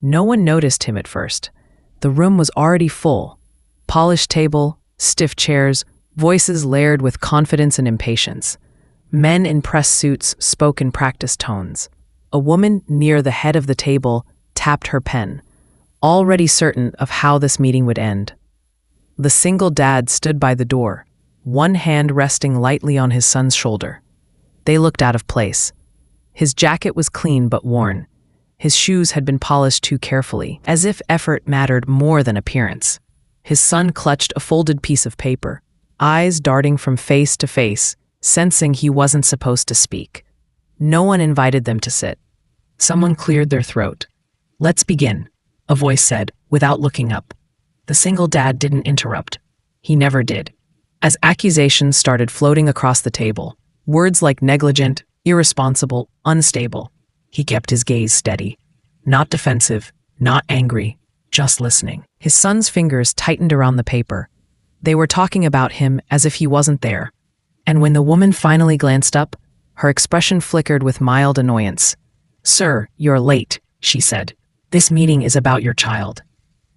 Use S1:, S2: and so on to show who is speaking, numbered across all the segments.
S1: No one noticed him at first. The room was already full. Polished table, stiff chairs, voices layered with confidence and impatience. Men in press suits spoke in practiced tones. A woman near the head of the table tapped her pen, already certain of how this meeting would end. The single dad stood by the door, one hand resting lightly on his son's shoulder. They looked out of place. His jacket was clean but worn. His shoes had been polished too carefully, as if effort mattered more than appearance. His son clutched a folded piece of paper, eyes darting from face to face, sensing he wasn't supposed to speak. No one invited them to sit. Someone cleared their throat. "Let's begin," a voice said, without looking up. The single dad didn't interrupt. He never did. As accusations started floating across the table, words like negligent, irresponsible, unstable, he kept his gaze steady. Not defensive, not angry, just listening. His son's fingers tightened around the paper. They were talking about him as if he wasn't there. And when the woman finally glanced up, her expression flickered with mild annoyance. "Sir, you're late," she said. "This meeting is about your child."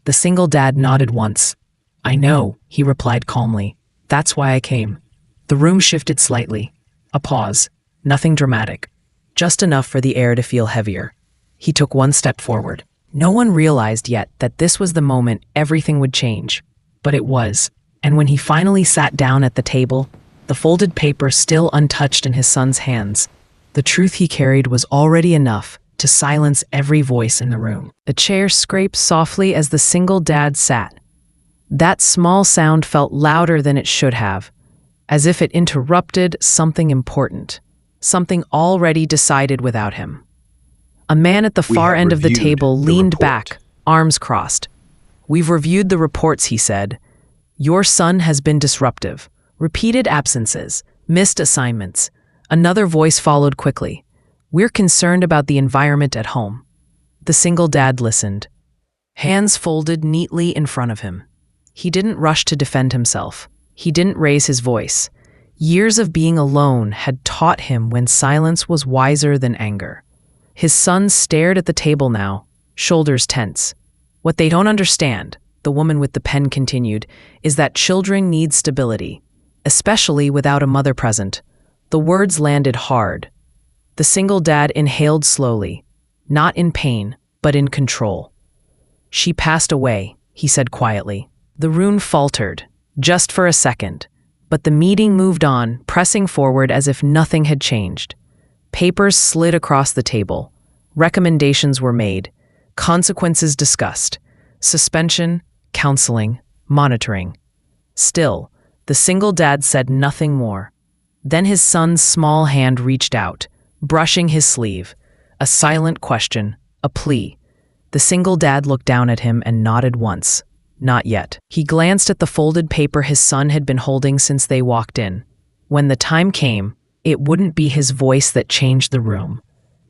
S1: The single dad nodded once. "I know," he replied calmly. "That's why I came." The room shifted slightly. A pause. Nothing dramatic. Just enough for the air to feel heavier. He took one step forward. No one realized yet that this was the moment everything would change. But it was. And when he finally sat down at the table, the folded paper still untouched in his son's hands, the truth he carried was already enough to silence every voice in the room. The chair scraped softly as the single dad sat. That small sound felt louder than it should have, as if it interrupted something important, something already decided without him. A man at the far end of the table leaned back, arms crossed. "We've reviewed the reports," he said. "Your son has been disruptive. Repeated absences, missed assignments." Another voice followed quickly. "We're concerned about the environment at home." The single dad listened, hands folded neatly in front of him. He didn't rush to defend himself. He didn't raise his voice. Years of being alone had taught him when silence was wiser than anger. His son stared at the table now, shoulders tense. "What they don't understand," the woman with the pen continued, "is that children need stability, especially without a mother present." The words landed hard. The single dad inhaled slowly, not in pain, but in control. "She passed away," he said quietly. The room faltered, just for a second, but the meeting moved on, pressing forward as if nothing had changed. Papers slid across the table. Recommendations were made, consequences discussed, suspension, counseling, monitoring. Still, the single dad said nothing more. Then his son's small hand reached out, brushing his sleeve. A silent question, a plea. The single dad looked down at him and nodded once. Not yet. He glanced at the folded paper his son had been holding since they walked in. When the time came, it wouldn't be his voice that changed the room.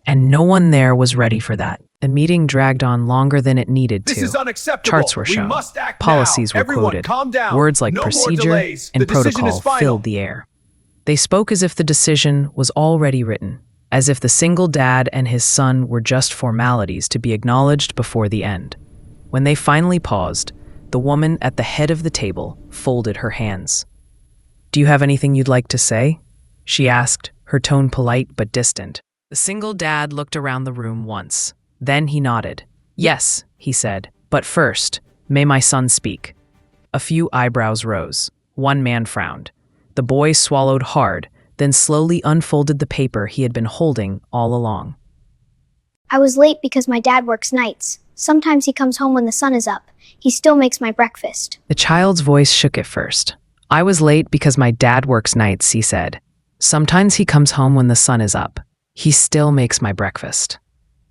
S1: And no one there was ready for that. The meeting dragged on longer than it needed to.
S2: This is unacceptable.
S1: Charts were shown.
S2: We must act
S1: Policies
S2: now.
S1: were
S2: Everyone,
S1: quoted.
S2: calm down.
S1: Words like
S2: No more
S1: procedure
S2: delays.
S1: and
S2: The decision
S1: protocol
S2: is final.
S1: filled the air. They spoke as if the decision was already written, as if the single dad and his son were just formalities to be acknowledged before the end. When they finally paused, the woman at the head of the table folded her hands. "Do you have anything you'd like to say?" she asked, her tone polite but distant. The single dad looked around the room once. Then he nodded. "Yes," he said, "but first, may my son speak." A few eyebrows rose. One man frowned. The boy swallowed hard, then slowly unfolded the paper he had been holding all along.
S3: "I was late because my dad works nights. Sometimes he comes home when the sun is up. He still makes my breakfast."
S1: The child's voice shook at first. "I was late because my dad works nights," he said. "Sometimes he comes home when the sun is up. He still makes my breakfast."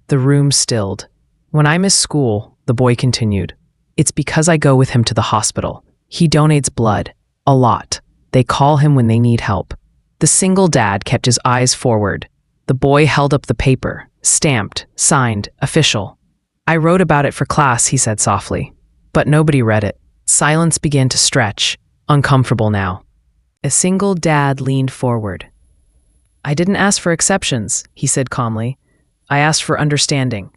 S1: The room stilled. "When I miss school," the boy continued, "it's because I go with him to the hospital. He donates blood. A lot. They call him when they need help." The single dad kept his eyes forward. The boy held up the paper, stamped, signed, official. "I wrote about it for class," he said softly. But nobody read it. Silence began to stretch, uncomfortable now. A single dad leaned forward. "I didn't ask for exceptions," he said calmly. "I asked for understanding."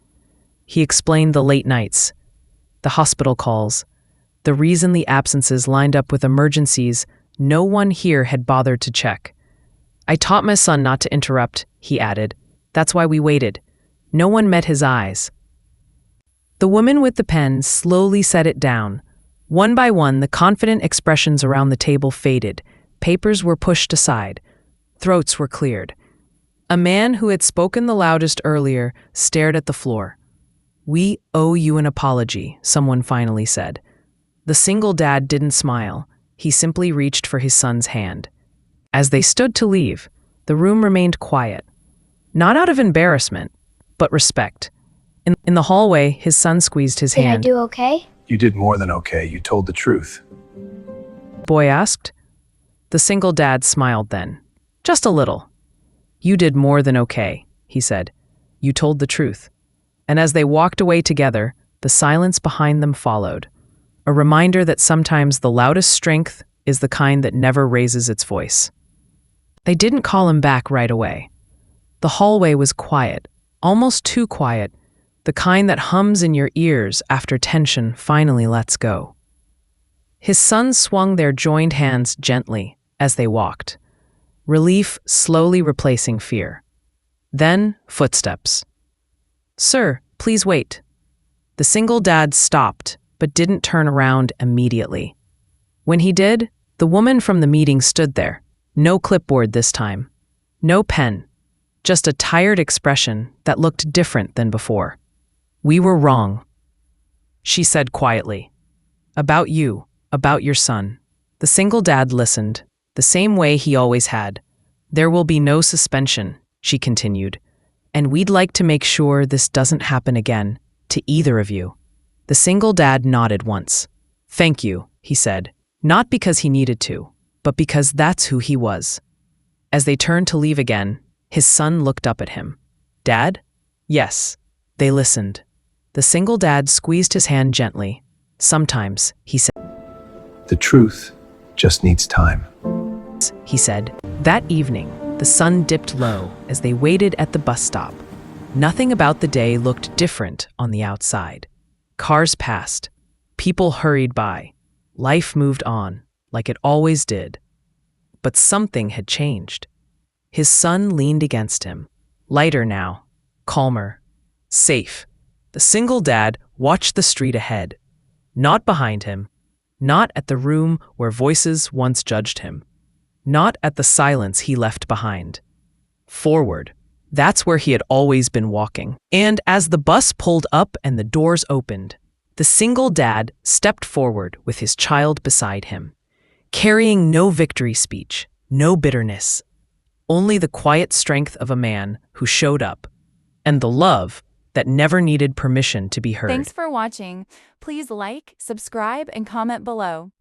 S1: He explained the late nights, the hospital calls, the reason the absences lined up with emergencies no one here had bothered to check. I taught my son not to interrupt, he added. That's why we waited. No one met his eyes. The woman with the pen slowly set it down. One by one, the confident expressions around the table faded. Papers were pushed aside. Throats were cleared. A man who had spoken the loudest earlier stared at the floor. We owe you an apology, someone finally said. The single dad didn't smile. He simply reached for his son's hand. As they stood to leave, the room remained quiet. Not out of embarrassment, but respect. In the hallway, his son squeezed his hand.
S3: Did I do okay?
S2: You did more than okay. You told the truth.
S1: Boy asked. The single dad smiled then. Just a little. You did more than okay, he said. You told the truth. And as they walked away together, the silence behind them followed. A reminder that sometimes the loudest strength is the kind that never raises its voice. They didn't call him back right away. The hallway was quiet, almost too quiet, the kind that hums in your ears after tension finally lets go. His son swung their joined hands gently as they walked, relief slowly replacing fear. Then, footsteps. Sir, please wait. The single dad stopped, but didn't turn around immediately. When he did, the woman from the meeting stood there. No clipboard this time. No pen. Just a tired expression that looked different than before. We were wrong, she said quietly. About you, about your son. The single dad listened, the same way he always had. There will be no suspension, she continued. And we'd like to make sure this doesn't happen again, to either of you. The single dad nodded once. Thank you, he said, not because he needed to, but because that's who he was. As they turned to leave again, his son looked up at him. Dad? Yes. They listened. The single dad squeezed his hand gently. Sometimes, he said.
S2: The truth just needs time.
S1: He said. That evening, the sun dipped low as they waited at the bus stop. Nothing about the day looked different on the outside. Cars passed. People hurried by. Life moved on, like it always did. But something had changed. His son leaned against him. Lighter now. Calmer. Safe. The single dad watched the street ahead. Not behind him. Not at the room where voices once judged him. Not at the silence he left behind. Forward. That's where he had always been walking. And as the bus pulled up and the doors opened, the single dad stepped forward with his child beside him, carrying no victory speech, no bitterness, only the quiet strength of a man who showed up, and the love that never needed permission to be heard.
S4: Thanks for watching. Please like, subscribe, and comment below.